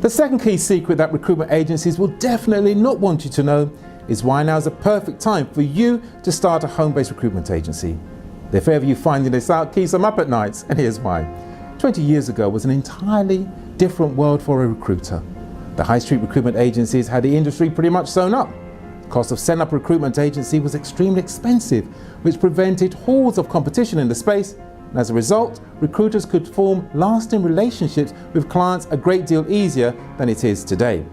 The second key secret that recruitment agencies will definitely not want you to know is why now is the perfect time for you to start a home-based recruitment agency. If ever you're finding this out, keep them up at night, and here's why. 20 years ago was an entirely different world for a recruiter. The high street recruitment agencies had the industry pretty much sewn up. The cost of setting up a recruitment agency was extremely expensive, which prevented hordes of competition in the space. And as a result, recruiters could form lasting relationships with clients a great deal easier than it is today.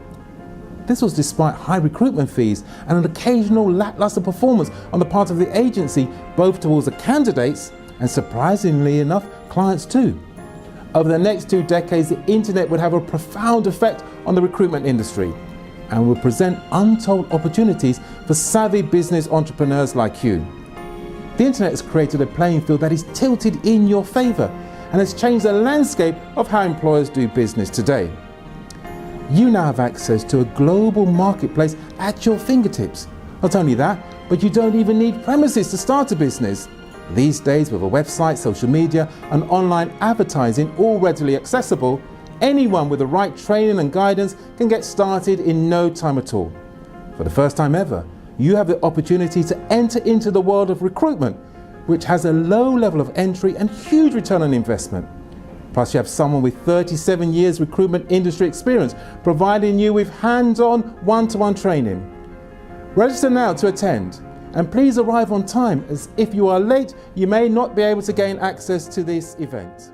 This was despite high recruitment fees and an occasional lackluster performance on the part of the agency, both towards the candidates and, surprisingly enough, clients too. Over the next 2 decades, the internet would have a profound effect on the recruitment industry and will present untold opportunities for savvy business entrepreneurs like you. The internet has created a playing field that is tilted in your favour and has changed the landscape of how employers do business today. You now have access to a global marketplace at your fingertips. Not only that, but you don't even need premises to start a business. These days, with a website, social media and online advertising all readily accessible, anyone with the right training and guidance can get started in no time at all. For the first time ever, you have the opportunity to enter into the world of recruitment, which has a low level of entry and huge return on investment. Plus, you have someone with 37 years recruitment industry experience providing you with hands-on, one-to-one training. Register now to attend, and please arrive on time, as if you are late, you may not be able to gain access to this event.